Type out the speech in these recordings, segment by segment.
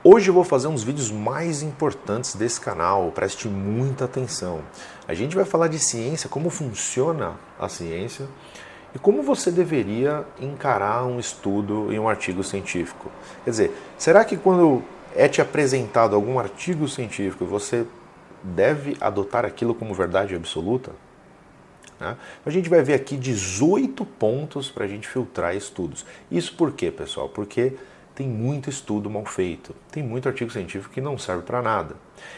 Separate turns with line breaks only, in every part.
Hoje eu vou fazer uns vídeos mais importantes desse canal, preste muita atenção. A gente vai falar de ciência, como funciona a ciência e como você deveria encarar um estudo em um artigo científico. Quer dizer, será que quando é te apresentado algum artigo científico, você deve adotar aquilo como verdade absoluta? A gente vai ver aqui 18 pontos para a gente filtrar estudos. Isso por quê, pessoal? Porque tem muito estudo mal feito, tem muito artigo científico que não serve para nada.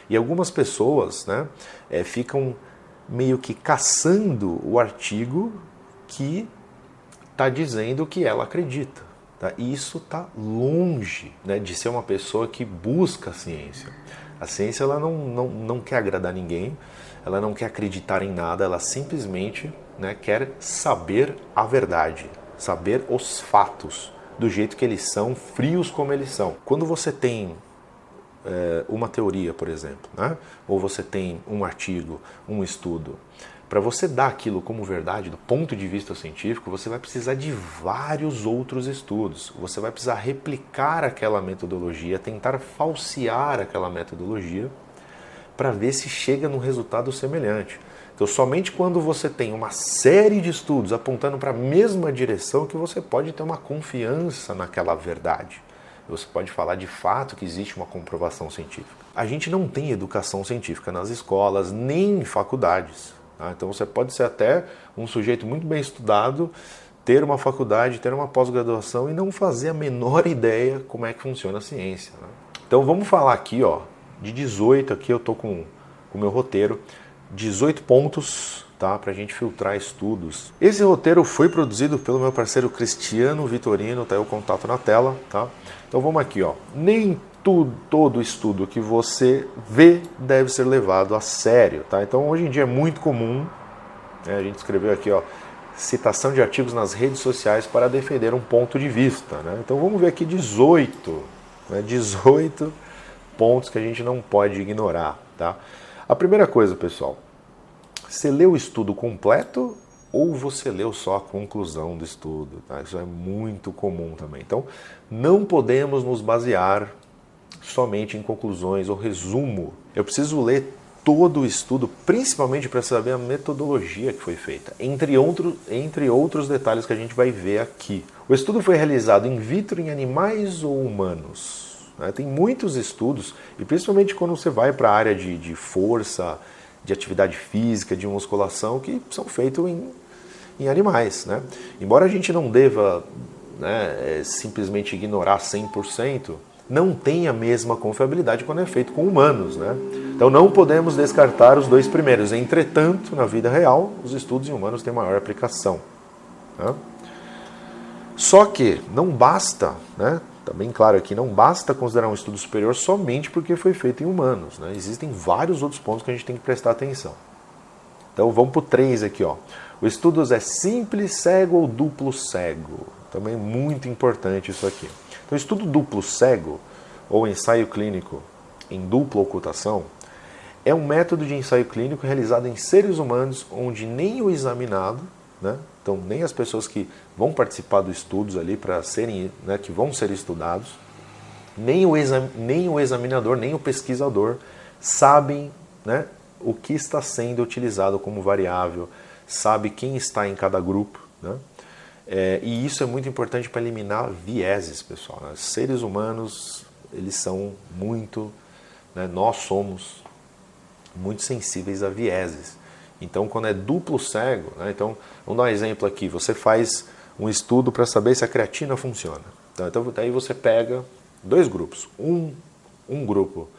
E algumas pessoas ficam meio que caçando o artigo que está dizendo o que ela acredita. Tá? E isso está longe de ser uma pessoa que busca a ciência. A ciência ela não quer agradar ninguém, ela não quer acreditar em nada, ela simplesmente quer saber a verdade, saber os fatos, do jeito que eles são, frios como eles são. Quando você tem uma teoria, por exemplo, ou você tem um artigo, um estudo, para você dar aquilo como verdade do ponto de vista científico, você vai precisar de vários outros estudos. Você vai precisar replicar aquela metodologia, tentar falsear aquela metodologia para ver se chega num resultado semelhante. Então, somente quando você tem uma série de estudos apontando para a mesma direção que você pode ter uma confiança naquela verdade. Você pode falar de fato que existe uma comprovação científica. A gente não tem educação científica nas escolas, nem em faculdades. Tá? Então, você pode ser até um sujeito muito bem estudado, ter uma faculdade, ter uma pós-graduação e não fazer a menor ideia como é que funciona a ciência. Então, vamos falar aqui, de 18, aqui eu estou com o meu roteiro, 18 pontos, tá, para a gente filtrar estudos. Esse roteiro foi produzido pelo meu parceiro Cristiano Vitorino, tá aí o contato na tela, tá? Então vamos aqui, nem todo estudo que você vê deve ser levado a sério, tá? Então hoje em dia é muito comum, a gente escreveu aqui, citação de artigos nas redes sociais para defender um ponto de vista, né? Então vamos ver aqui 18 pontos que a gente não pode ignorar, tá? A primeira coisa, pessoal, você leu o estudo completo ou você leu só a conclusão do estudo? Tá? Isso é muito comum também. Então, não podemos nos basear somente em conclusões ou resumo. Eu preciso ler todo o estudo, principalmente para saber a metodologia que foi feita, entre outros detalhes que a gente vai ver aqui. O estudo foi realizado in vitro em animais ou humanos? Tem muitos estudos, e principalmente quando você vai para a área de força, de atividade física, de musculação, que são feitos em animais. Embora a gente não deva simplesmente ignorar 100%, não tem a mesma confiabilidade quando é feito com humanos. Então não podemos descartar os dois primeiros. Entretanto, na vida real, os estudos em humanos têm maior aplicação. Só que não basta, também claro aqui, não basta considerar um estudo superior somente porque foi feito em humanos. Existem vários outros pontos que a gente tem que prestar atenção. Então vamos para o 3 aqui. O estudo é simples cego ou duplo cego. Também é muito importante isso aqui. Então, estudo duplo cego ou ensaio clínico em dupla ocultação é um método de ensaio clínico realizado em seres humanos onde nem o examinado, então nem as pessoas que vão participar dos estudos ali para serem, que vão ser estudados, nem o examinador, nem o pesquisador sabem o que está sendo utilizado como variável, sabe quem está em cada grupo. E isso é muito importante para eliminar vieses, pessoal. Os seres humanos, eles são muito, nós somos muito sensíveis a vieses. Então, quando é duplo cego, então, vamos dar um exemplo aqui, você faz um estudo para saber se a creatina funciona. Então, daí você pega dois grupos. Um grupo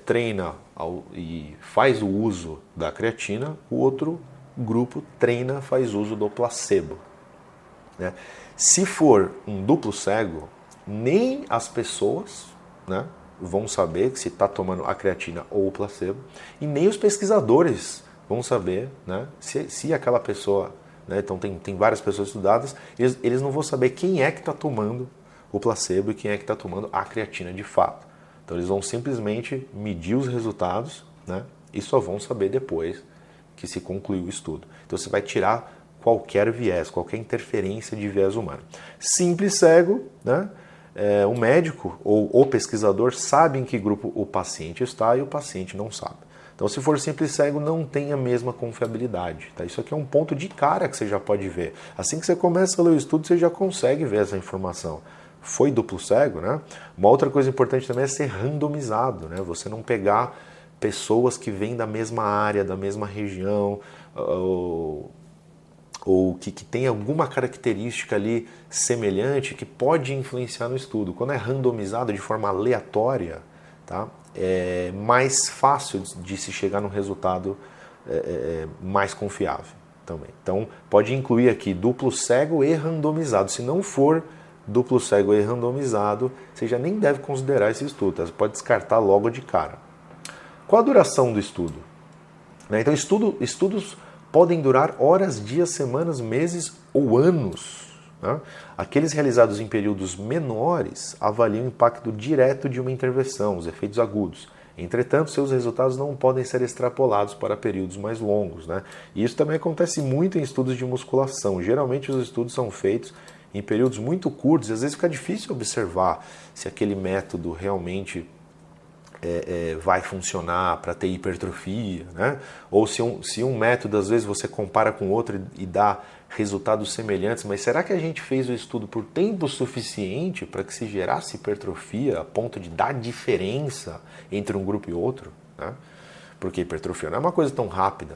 treina e faz o uso da creatina, o outro grupo treina, faz uso do placebo. Se for um duplo cego, nem as pessoas vão saber se está tomando a creatina ou o placebo, e nem os pesquisadores vão saber se aquela pessoa, então tem várias pessoas estudadas, eles não vão saber quem é que está tomando o placebo e quem é que está tomando a creatina de fato. Então eles vão simplesmente medir os resultados e só vão saber depois que se concluiu o estudo. Então você vai tirar qualquer viés, qualquer interferência de viés humano. Simples cego, o médico ou o pesquisador sabe em que grupo o paciente está e o paciente não sabe. Então, se for simples cego, não tem a mesma confiabilidade. Tá? Isso aqui é um ponto de cara que você já pode ver. Assim que você começa a ler o estudo, você já consegue ver essa informação. Foi duplo cego, né? Uma outra coisa importante também é ser randomizado, né? Você não pegar pessoas que vêm da mesma área, da mesma região, ou que tem alguma característica ali semelhante que pode influenciar no estudo. Quando é randomizado de forma aleatória, tá? É mais fácil de se chegar num resultado mais confiável também. Então, pode incluir aqui duplo cego e randomizado. Se não for duplo cego e randomizado, você já nem deve considerar esse estudo, tá? Você pode descartar logo de cara. Qual a duração do estudo? Então, estudos podem durar horas, dias, semanas, meses ou anos. Né? Aqueles realizados em períodos menores avaliam o impacto direto de uma intervenção, os efeitos agudos. Entretanto, seus resultados não podem ser extrapolados para períodos mais longos. Né? E isso também acontece muito em estudos de musculação. Geralmente, os estudos são feitos em períodos muito curtos, e às vezes fica difícil observar se aquele método realmente vai funcionar para ter hipertrofia, né? Ou se um método, às vezes, você compara com outro e dá resultados semelhantes, mas será que a gente fez o estudo por tempo suficiente para que se gerasse hipertrofia a ponto de dar diferença entre um grupo e outro? Né? Porque hipertrofia não é uma coisa tão rápida.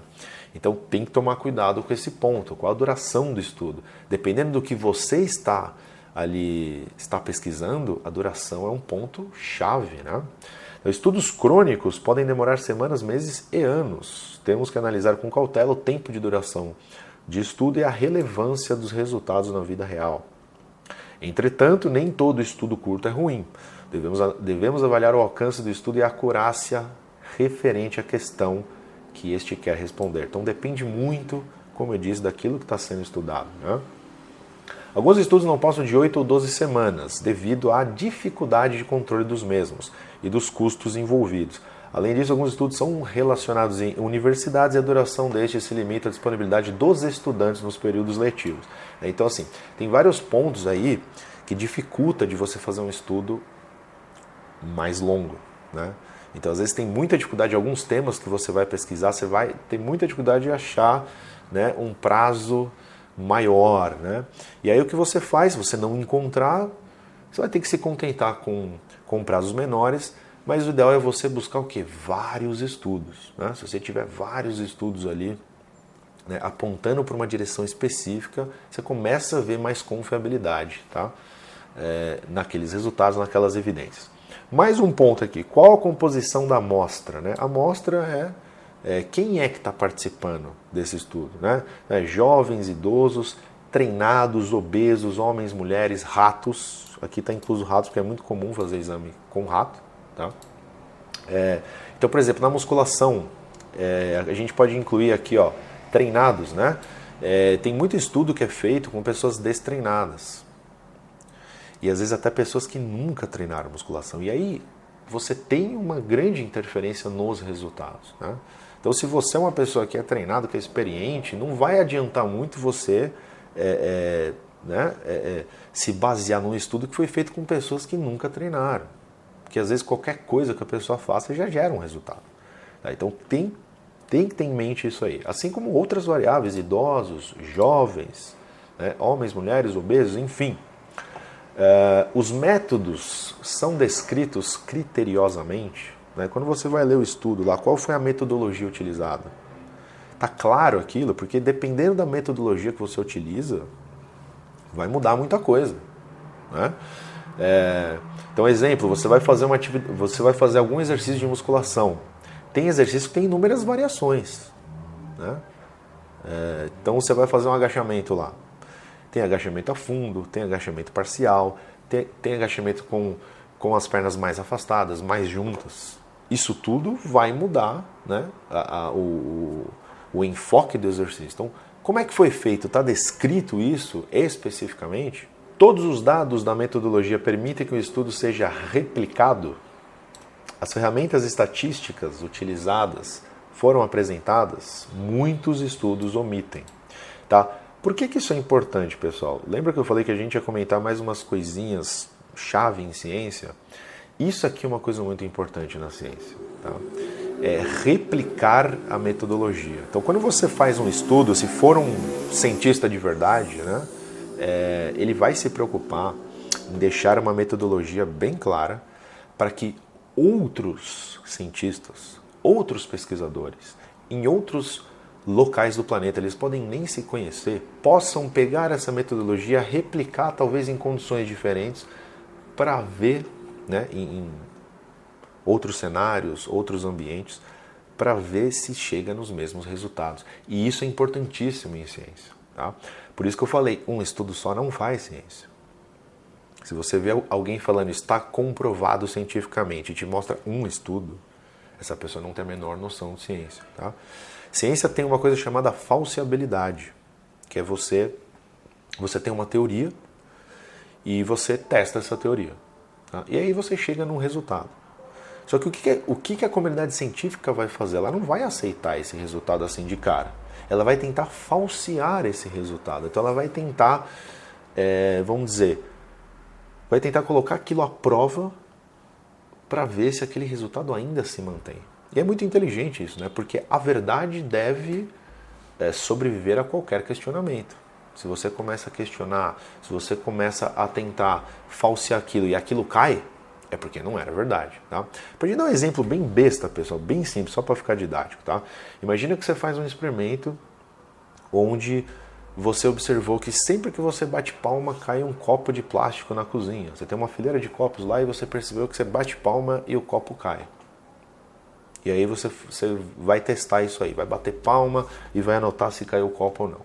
Então tem que tomar cuidado com esse ponto, qual a duração do estudo. Dependendo do que você está pesquisando, a duração é um ponto chave, né? Então, estudos crônicos podem demorar semanas, meses e anos. Temos que analisar com cautela o tempo de duração de estudo e a relevância dos resultados na vida real. Entretanto, nem todo estudo curto é ruim. Devemos avaliar o alcance do estudo e a acurácia referente à questão que este quer responder. Então depende muito, como eu disse, daquilo que está sendo estudado. Né? Alguns estudos não passam de 8 ou 12 semanas, devido à dificuldade de controle dos mesmos e dos custos envolvidos. Além disso, alguns estudos são relacionados em universidades e a duração destes se limita à disponibilidade dos estudantes nos períodos letivos. Então, assim, tem vários pontos aí que dificulta de você fazer um estudo mais longo, né? Então, às vezes tem muita dificuldade, alguns temas que você vai pesquisar, você vai ter muita dificuldade de achar, né, um prazo maior, né? E aí o que você faz, se você não encontrar, você vai ter que se contentar com prazos menores, mas o ideal é você buscar o quê? Vários estudos, né? Se você tiver vários estudos ali, né, apontando para uma direção específica, você começa a ver mais confiabilidade, tá? Naqueles resultados, naquelas evidências. Mais um ponto aqui, qual a composição da amostra? Né? A amostra quem é que está participando desse estudo? Né? Jovens, idosos, treinados, obesos, homens, mulheres, ratos. Aqui está incluso ratos, porque é muito comum fazer exame com rato. Tá? Então, por exemplo, na musculação, a gente pode incluir aqui, ó, treinados. Né? Tem muito estudo que é feito com pessoas destreinadas. E às vezes até pessoas que nunca treinaram musculação. E aí você tem uma grande interferência nos resultados. Né? Então, se você é uma pessoa que é treinado, que é experiente, não vai adiantar muito você se basear num estudo que foi feito com pessoas que nunca treinaram. Porque às vezes qualquer coisa que a pessoa faça já gera um resultado. Tá? Então tem que ter em mente isso aí. Assim como outras variáveis, idosos, jovens, né? Homens, mulheres, obesos, enfim. Os métodos são descritos criteriosamente. Né? Quando você vai ler o estudo lá, qual foi a metodologia utilizada? Está claro aquilo? Porque dependendo da metodologia que você utiliza, vai mudar muita coisa. Né? Então, exemplo, você vai fazer algum exercício de musculação. Tem exercício que tem inúmeras variações. Né? Então você vai fazer um agachamento lá. Tem agachamento a fundo, tem agachamento parcial, tem agachamento com as pernas mais afastadas, mais juntas. Isso tudo vai mudar, né, o enfoque do exercício. Então, como é que foi feito? Está descrito isso especificamente? Todos os dados da metodologia permitem que o estudo seja replicado? As ferramentas estatísticas utilizadas foram apresentadas? Muitos estudos omitem. Tá? Por que isso é importante, pessoal? Lembra que eu falei que a gente ia comentar mais umas coisinhas chave em ciência, isso aqui é uma coisa muito importante na ciência, tá? É replicar a metodologia. Então, quando você faz um estudo, se for um cientista de verdade, né, ele vai se preocupar em deixar uma metodologia bem clara para que outros cientistas, outros pesquisadores, em outros locais do planeta, eles podem nem se conhecer, possam pegar essa metodologia, replicar talvez em condições diferentes para ver, né, em outros cenários, outros ambientes, para ver se chega nos mesmos resultados. E isso é importantíssimo em ciência. Tá? Por isso que eu falei, um estudo só não faz ciência. Se você vê alguém falando está comprovado cientificamente e te mostra um estudo, essa pessoa não tem a menor noção de ciência. Tá? Ciência tem uma coisa chamada falseabilidade, que é você tem uma teoria e você testa essa teoria. Tá? E aí você chega num resultado. Só que o que a comunidade científica vai fazer? Ela não vai aceitar esse resultado assim de cara. Ela vai tentar falsear esse resultado. Então ela vai tentar, vamos dizer, vai tentar colocar aquilo à prova para ver se aquele resultado ainda se mantém. E é muito inteligente isso, né? Porque a verdade deve sobreviver a qualquer questionamento. Se você começa a questionar, se você começa a tentar falsear aquilo e aquilo cai, é porque não era verdade, tá? Pra gente dar um exemplo bem besta, pessoal, bem simples, só para ficar didático, tá? Imagina que você faz um experimento onde você observou que sempre que você bate palma cai um copo de plástico na cozinha. Você tem uma fileira de copos lá e você percebeu que você bate palma e o copo cai. E aí você vai testar isso aí, vai bater palma e vai anotar se caiu o copo ou não.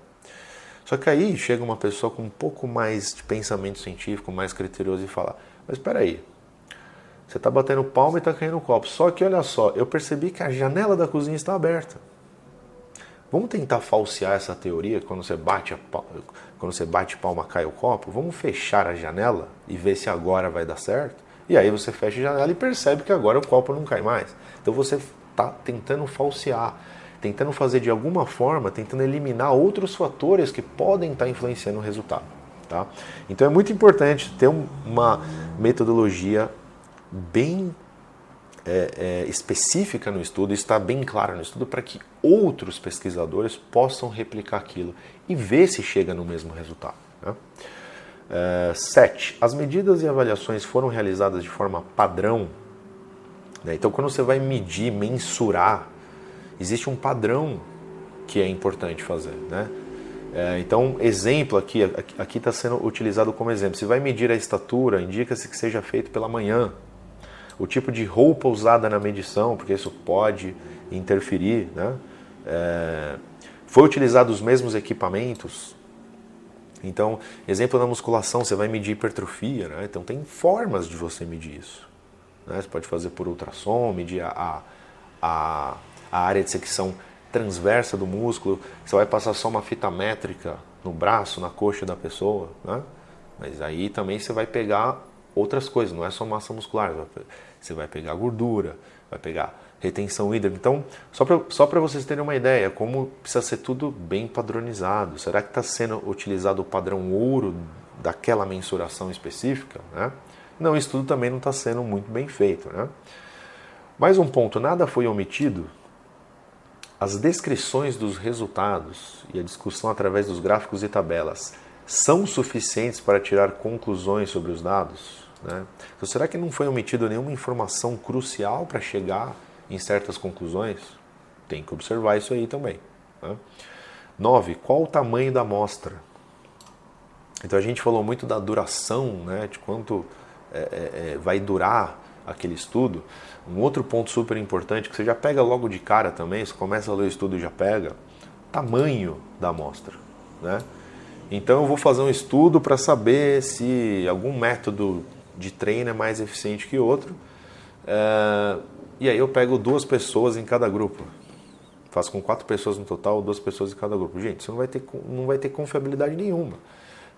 Só que aí chega uma pessoa com um pouco mais de pensamento científico, mais criterioso e fala, mas espera aí, você está batendo palma e está caindo o copo. Só que olha só, eu percebi que a janela da cozinha está aberta. Vamos tentar falsear essa teoria, quando você bate palma cai o copo? Vamos fechar a janela e ver se agora vai dar certo? E aí você fecha a janela e percebe que agora o copo não cai mais. Então você está tentando falsear, tentando fazer de alguma forma, tentando eliminar outros fatores que podem estar influenciando o resultado. Tá? Então é muito importante ter uma metodologia bem específica no estudo, está bem clara no estudo, para que outros pesquisadores possam replicar aquilo e ver se chega no mesmo resultado. Né? 7. As medidas e avaliações foram realizadas de forma padrão. Né? Então, quando você vai medir, mensurar, existe um padrão que é importante fazer. Né? Então, exemplo aqui está sendo utilizado como exemplo. Se vai medir a estatura, indica-se que seja feito pela manhã. O tipo de roupa usada na medição, porque isso pode interferir. Né? Foi utilizado os mesmos equipamentos. Então, exemplo na musculação, você vai medir hipertrofia. Né? Então, tem formas de você medir isso. Né? Você pode fazer por ultrassom, medir a área de secção transversa do músculo. Você vai passar só uma fita métrica no braço, na coxa da pessoa. Né? Mas aí também você vai pegar outras coisas, não é só massa muscular. Você vai pegar gordura, vai pegar retenção hídrica. Então, só para vocês terem uma ideia, como precisa ser tudo bem padronizado. Será que está sendo utilizado o padrão ouro daquela mensuração específica? Né? Não, isso tudo também não está sendo muito bem feito. Né? Mais um ponto, nada foi omitido. As descrições dos resultados e a discussão através dos gráficos e tabelas são suficientes para tirar conclusões sobre os dados? Né? Então, será que não foi omitida nenhuma informação crucial para chegar em certas conclusões? Tem que observar isso aí também. Né? 9. Qual o tamanho da amostra? Então a gente falou muito da duração, né, de quanto vai durar aquele estudo. Um outro ponto super importante, que você já pega logo de cara também, você começa a ler o estudo e já pega, tamanho da amostra. Né? Então eu vou fazer um estudo para saber se algum método de treino é mais eficiente que outro. E aí eu pego 2 pessoas em cada grupo. Faço com 4 pessoas no total, 2 pessoas em cada grupo. Gente, isso não vai ter confiabilidade nenhuma.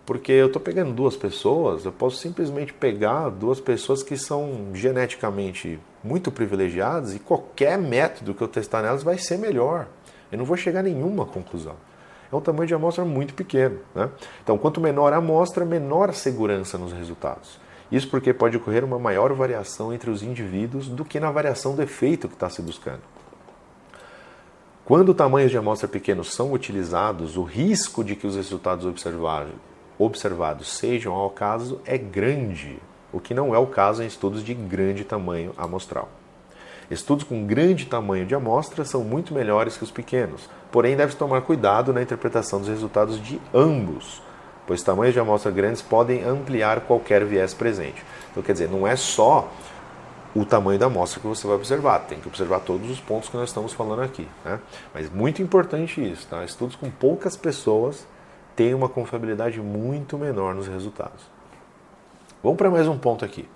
Porque eu estou pegando 2 pessoas, eu posso simplesmente pegar 2 pessoas que são geneticamente muito privilegiadas e qualquer método que eu testar nelas vai ser melhor. Eu não vou chegar a nenhuma conclusão. É um tamanho de amostra muito pequeno. Né? Então, quanto menor a amostra, menor a segurança nos resultados. Isso porque pode ocorrer uma maior variação entre os indivíduos do que na variação do efeito que está se buscando. Quando tamanhos de amostra pequenos são utilizados, o risco de que os resultados observados sejam ao acaso é grande, o que não é o caso em estudos de grande tamanho amostral. Estudos com grande tamanho de amostra são muito melhores que os pequenos, porém deve-se tomar cuidado na interpretação dos resultados de ambos, pois tamanhos de amostra grandes podem ampliar qualquer viés presente. Então, quer dizer, não é só o tamanho da amostra que você vai observar, tem que observar todos os pontos que nós estamos falando aqui, né? Mas muito importante isso, tá? Estudos com poucas pessoas têm uma confiabilidade muito menor nos resultados. Vamos para mais um ponto aqui.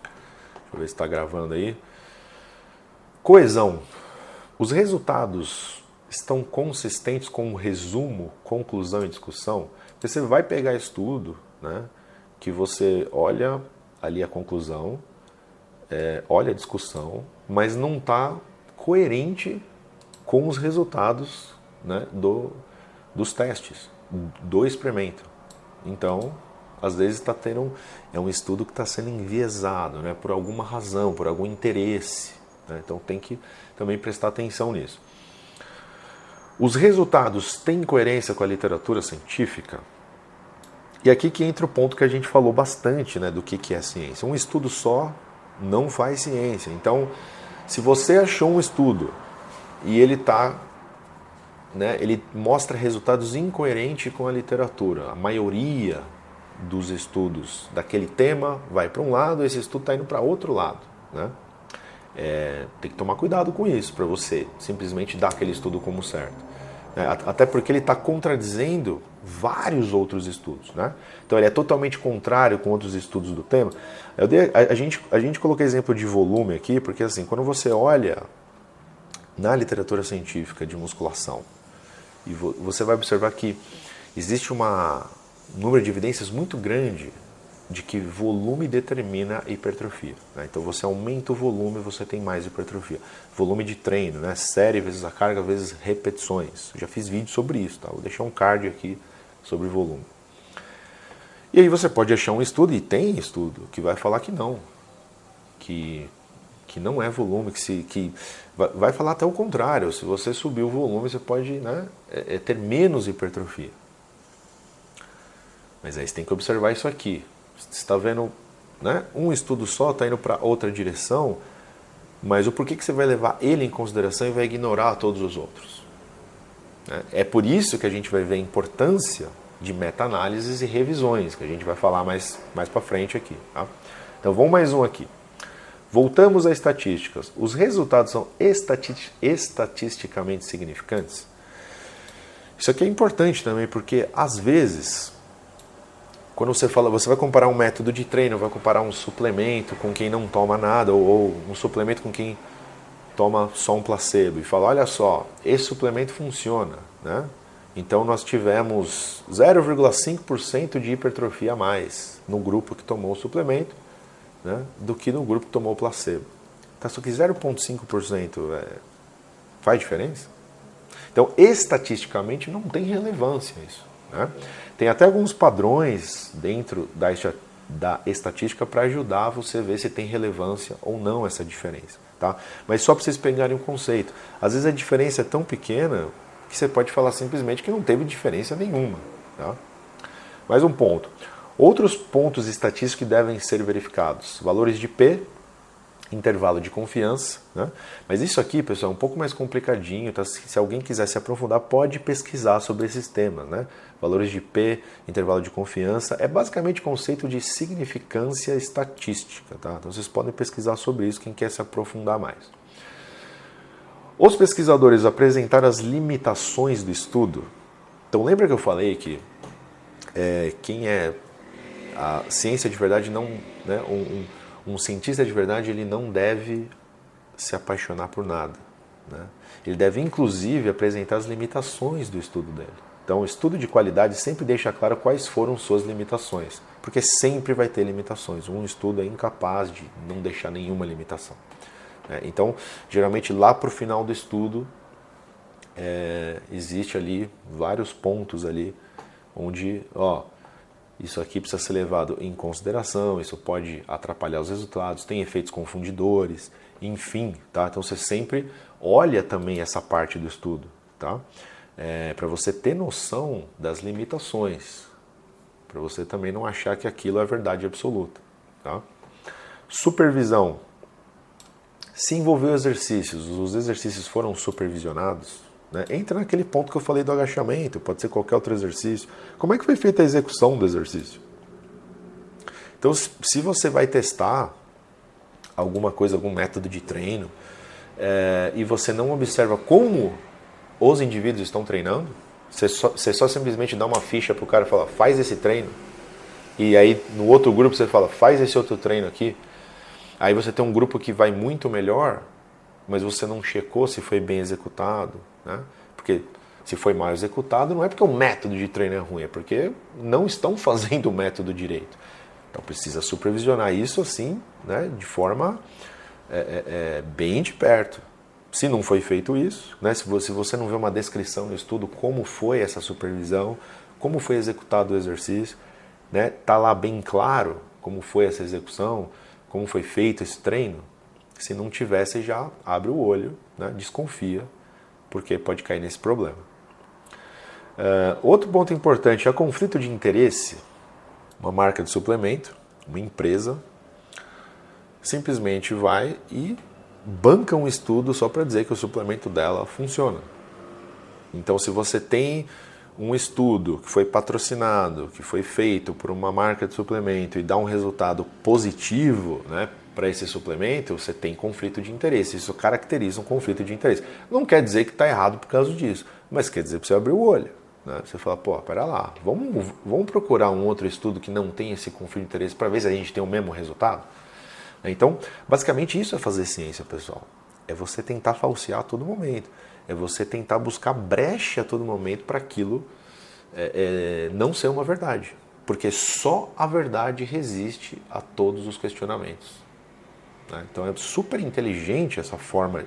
Deixa eu ver se está gravando aí. Coesão. Os resultados estão consistentes com o resumo, conclusão e discussão? Porque você vai pegar estudo, né, que você olha ali a conclusão, olha a discussão, mas não está coerente com os resultados, né, dos testes, do experimento. Então, às vezes está tendo é um estudo que está sendo enviesado, né, por alguma razão, por algum interesse, né? Então tem que também prestar atenção nisso. Os resultados têm coerência com a literatura científica? E aqui que entra o ponto que a gente falou bastante, né, do que é ciência. Um estudo só não faz ciência. Então, se você achou um estudo e ele ele mostra resultados incoerentes com a literatura, a maioria dos estudos daquele tema vai para um lado, esse estudo está indo para outro lado, né? Tem que tomar cuidado com isso, para você simplesmente dar aquele estudo como certo. Até porque ele está contradizendo vários outros estudos, né? Então ele é totalmente contrário com outros estudos do tema. A gente colocou exemplo de volume aqui, porque assim, quando você olha na literatura científica de musculação, e você vai observar que existe um número de evidências muito grande de que volume determina a hipertrofia, né? Então você aumenta o volume, você tem mais hipertrofia. Volume de treino, né? Série vezes a carga vezes repetições. Eu já fiz vídeo sobre isso, tá? Vou deixar um card aqui sobre volume. E aí você pode achar um estudo, e tem estudo, que vai falar que não. Que não é volume, que vai falar até o contrário. Se você subir o volume, você pode, né, ter menos hipertrofia. Mas aí você tem que observar isso aqui. Você está vendo, né, um estudo só está indo para outra direção, mas o porquê que você vai levar ele em consideração e vai ignorar todos os outros? É por isso que a gente vai ver a importância de meta-análises e revisões, que a gente vai falar mais para frente aqui, tá? Então vamos mais um aqui. Voltamos às estatísticas. Os resultados são estatisticamente significantes? Isso aqui é importante também, porque às vezes, quando você fala, você vai comparar um método de treino, vai comparar um suplemento com quem não toma nada, ou um suplemento com quem toma só um placebo, e fala, olha só, esse suplemento funciona, né? Então nós tivemos 0,5% de hipertrofia a mais no grupo que tomou o suplemento, né, do que no grupo que tomou o placebo. Tá, só que 0,5% faz diferença? Então, estatisticamente, não tem relevância isso, né? Tem até alguns padrões dentro da estatística para ajudar você a ver se tem relevância ou não essa diferença, tá? Mas só para vocês pegarem o conceito. Às vezes a diferença é tão pequena que você pode falar simplesmente que não teve diferença nenhuma, tá? Mais um ponto. Outros pontos estatísticos que devem ser verificados. Valores de P, intervalo de confiança, né? Mas isso aqui, pessoal, é um pouco mais complicadinho, tá? Se alguém quiser se aprofundar, pode pesquisar sobre esses temas, né? Valores de P, intervalo de confiança, é basicamente conceito de significância estatística, tá? Então vocês podem pesquisar sobre isso, quem quer se aprofundar mais. Os pesquisadores apresentaram as limitações do estudo. Então lembra que eu falei que quem é a ciência de verdade não, né, um cientista de verdade, ele não deve se apaixonar por nada, né? Ele deve inclusive apresentar as limitações do estudo dele. Então o estudo de qualidade sempre deixa claro quais foram suas limitações, porque sempre vai ter limitações. Um estudo é incapaz de não deixar nenhuma limitação, né? Então geralmente lá para o final do estudo existe ali vários pontos ali onde, Isso aqui precisa ser levado em consideração, isso pode atrapalhar os resultados, tem efeitos confundidores, enfim, tá? Então você sempre olha também essa parte do estudo, tá? Para você ter noção das limitações, para você também não achar que aquilo é verdade absoluta, tá? Supervisão. Se envolveu exercícios, os exercícios foram supervisionados, né? Entra naquele ponto que eu falei do agachamento, pode ser qualquer outro exercício. Como é que foi feita a execução do exercício? Então, se você vai testar alguma coisa, algum método de treino, e você não observa como os indivíduos estão treinando, você só simplesmente dá uma ficha para o cara e fala, faz esse treino, e aí no outro grupo você fala, faz esse outro treino aqui, aí você tem um grupo que vai muito melhor, mas você não checou se foi bem executado, né? Porque se foi mal executado, não é porque o método de treino é ruim, é porque não estão fazendo o método direito. Então precisa supervisionar isso assim, né, de forma bem de perto. Se não foi feito isso, né, se você não vê uma descrição no estudo como foi essa supervisão, como foi executado o exercício, né, tá lá bem claro como foi essa execução, como foi feito esse treino. Se não tiver, você já abre o olho, né, desconfia, porque pode cair nesse problema. Outro ponto importante é o conflito de interesse. Uma marca de suplemento, uma empresa, simplesmente vai e banca um estudo só para dizer que o suplemento dela funciona. Então, se você tem um estudo que foi patrocinado, que foi feito por uma marca de suplemento e dá um resultado positivo, né, para esse suplemento, você tem conflito de interesse. Isso caracteriza um conflito de interesse. Não quer dizer que está errado por causa disso, mas quer dizer para você abrir o olho. Né? Você fala, pô, pera lá, vamos procurar um outro estudo que não tem esse conflito de interesse para ver se a gente tem o mesmo resultado? Então, basicamente isso é fazer ciência, pessoal. É você tentar falsear a todo momento. É você tentar buscar brecha a todo momento para aquilo não ser uma verdade. Porque só a verdade resiste a todos os questionamentos. Né? Então é super inteligente essa forma,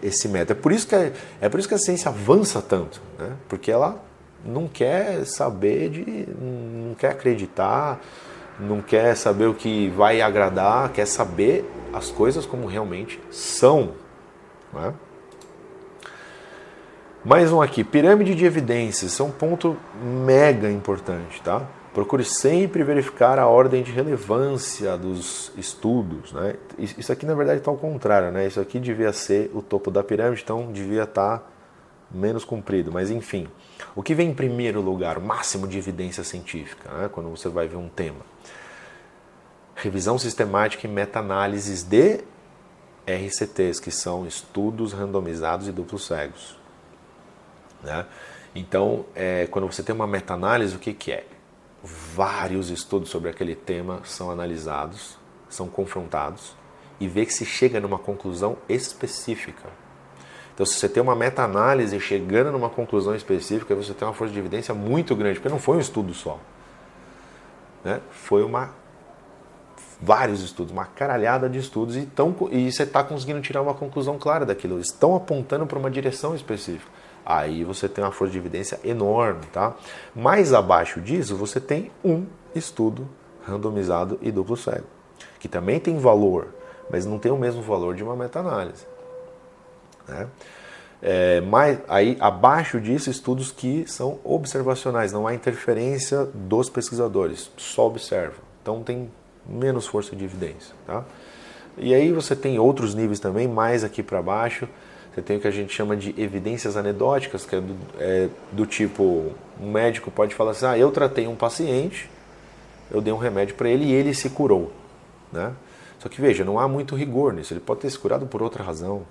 esse método. É por isso que a ciência avança tanto. Né? Porque ela não quer saber não quer acreditar, não quer saber o que vai agradar, quer saber as coisas como realmente são. Né? Mais um aqui, pirâmide de evidências, isso é um ponto mega importante, tá? Procure sempre verificar a ordem de relevância dos estudos, né? Isso aqui na verdade está ao contrário, né? Isso aqui devia ser o topo da pirâmide, então devia estar menos comprido, mas enfim. O que vem em primeiro lugar? O máximo de evidência científica, né? Quando você vai ver um tema. Revisão sistemática e meta-análises de RCTs, que são estudos randomizados e duplos cegos. Né? Então, quando você tem uma meta-análise, o que é? Vários estudos sobre aquele tema são analisados, são confrontados e vê que se chega numa conclusão específica. Então, se você tem uma meta-análise chegando numa conclusão específica, você tem uma força de evidência muito grande, porque não foi um estudo só. Né? Foi vários estudos, uma caralhada de estudos, e você está conseguindo tirar uma conclusão clara daquilo. Eles estão apontando para uma direção específica. Aí você tem uma força de evidência enorme, tá? Mais abaixo disso, você tem um estudo randomizado e duplo cego, que também tem valor, mas não tem o mesmo valor de uma meta-análise. Né? Aí abaixo disso, estudos que são observacionais, não há interferência dos pesquisadores, só observa. Então tem menos força de evidência. Tá? E aí você tem outros níveis também, mais aqui para baixo. Você tem o que a gente chama de evidências anedóticas, que é do tipo, um médico pode falar assim, eu tratei um paciente, eu dei um remédio para ele e ele se curou. Né? Só que veja, não há muito rigor nisso, ele pode ter se curado por outra razão.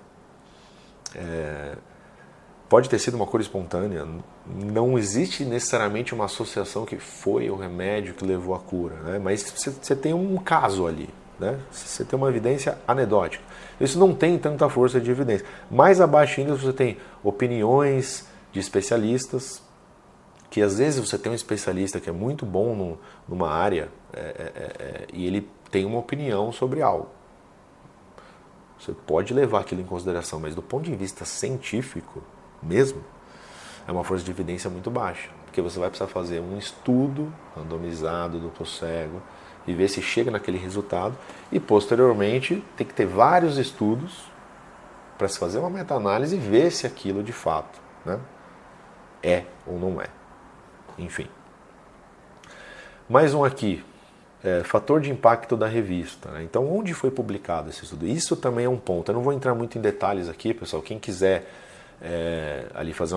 Pode ter sido uma cura espontânea, não existe necessariamente uma associação que foi o remédio que levou à cura, né? Mas você tem um caso ali. Né? Você tem uma evidência anedótica. Isso não tem tanta força de evidência. Mais abaixo ainda você tem opiniões de especialistas, que às vezes você tem um especialista que é muito bom numa área e ele tem uma opinião sobre algo. Você pode levar aquilo em consideração, mas do ponto de vista científico mesmo, é uma força de evidência muito baixa. Porque você vai precisar fazer um estudo randomizado, duplo cego, e ver se chega naquele resultado. E posteriormente tem que ter vários estudos para se fazer uma meta-análise e ver se aquilo de fato, né, é ou não é. Enfim. Mais um aqui. Fator de impacto da revista. Né? Então, onde foi publicado esse estudo? Isso também é um ponto. Eu não vou entrar muito em detalhes aqui, pessoal. Quem quiser ali fazer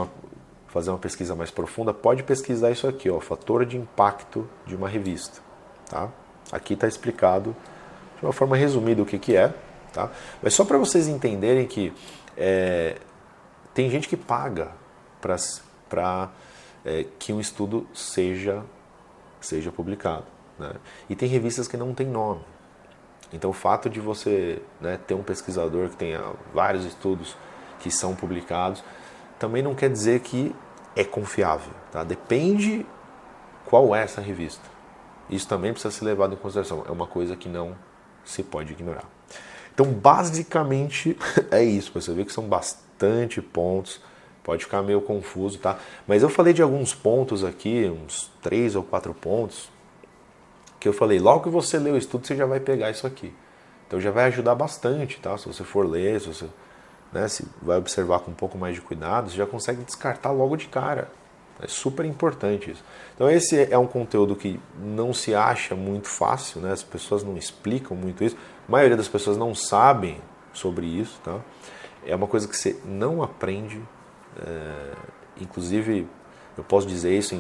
uma pesquisa mais profunda, pode pesquisar isso aqui, ó, fator de impacto de uma revista. Tá? Aqui está explicado de uma forma resumida o que é. Tá? Mas só para vocês entenderem que tem gente que paga para que um estudo seja publicado. Né? E tem revistas que não tem nome. Então o fato de você, né, ter um pesquisador que tenha vários estudos que são publicados, também não quer dizer que é confiável. Tá? Depende qual é essa revista. Isso também precisa ser levado em consideração. É uma coisa que não se pode ignorar. Então basicamente é isso. Você vê que são bastante pontos. Pode ficar meio confuso, tá? Mas eu falei de alguns pontos aqui, uns 3 ou 4 pontos, que eu falei, logo que você lê o estudo, você já vai pegar isso aqui. Então já vai ajudar bastante, tá? Se você for ler, se você, né, se vai observar com um pouco mais de cuidado, você já consegue descartar logo de cara. É super importante isso. Então esse é um conteúdo que não se acha muito fácil, né? As pessoas não explicam muito isso. A maioria das pessoas não sabem sobre isso, tá? É uma coisa que você não aprende. Inclusive, eu posso dizer isso,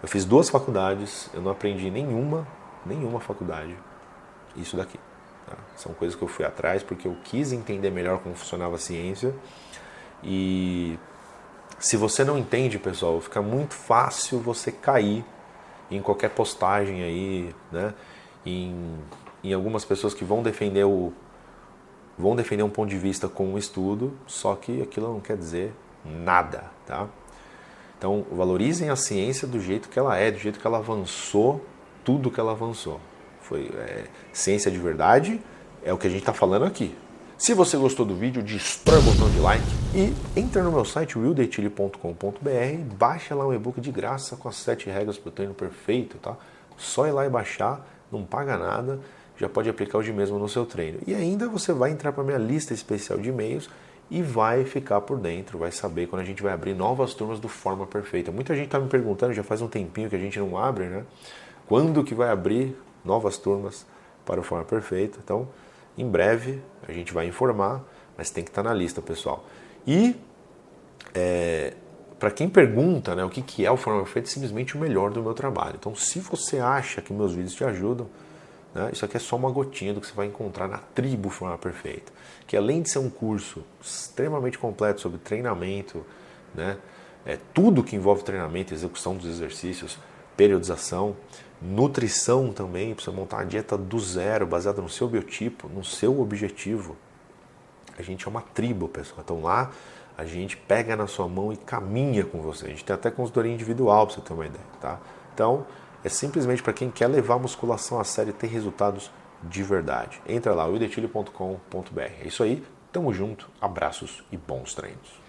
eu fiz 2 faculdades, eu não aprendi nenhuma faculdade isso daqui. Tá? São coisas que eu fui atrás porque eu quis entender melhor como funcionava a ciência. E se você não entende, pessoal, fica muito fácil você cair em qualquer postagem aí, né? Em algumas pessoas que vão defender um ponto de vista com um estudo, só que aquilo não quer dizer nada, tá? Então, valorizem a ciência do jeito que ela é, do jeito que ela avançou, tudo que ela avançou. Ciência de verdade é o que a gente está falando aqui. Se você gostou do vídeo, destrói o botão de like e entra no meu site wildetilho.com.br, baixa lá um e-book de graça com as 7 regras para o treino perfeito, tá? Só ir lá e baixar, não paga nada, já pode aplicar hoje mesmo no seu treino. E ainda você vai entrar para a minha lista especial de e-mails e vai ficar por dentro, vai saber quando a gente vai abrir novas turmas do Forma Perfeita. Muita gente está me perguntando, já faz um tempinho que a gente não abre, né? Quando que vai abrir novas turmas para o Forma Perfeita? Então, em breve a gente vai informar, mas tem que estar na lista, pessoal. E para quem pergunta, né, o que é o Forma Perfeita, é simplesmente o melhor do meu trabalho. Então, se você acha que meus vídeos te ajudam, né, isso aqui é só uma gotinha do que você vai encontrar na tribo Forma Perfeita, que além de ser um curso extremamente completo sobre treinamento, né, tudo que envolve treinamento, execução dos exercícios, periodização, nutrição também, para você montar uma dieta do zero, baseada no seu biotipo, no seu objetivo. A gente é uma tribo, pessoal. Então lá a gente pega na sua mão e caminha com você. A gente tem até consultoria individual, para você ter uma ideia, tá? Então, é simplesmente para quem quer levar a musculação a sério e ter resultados de verdade. Entra lá, wildetilho.com.br. É isso aí, tamo junto, abraços e bons treinos.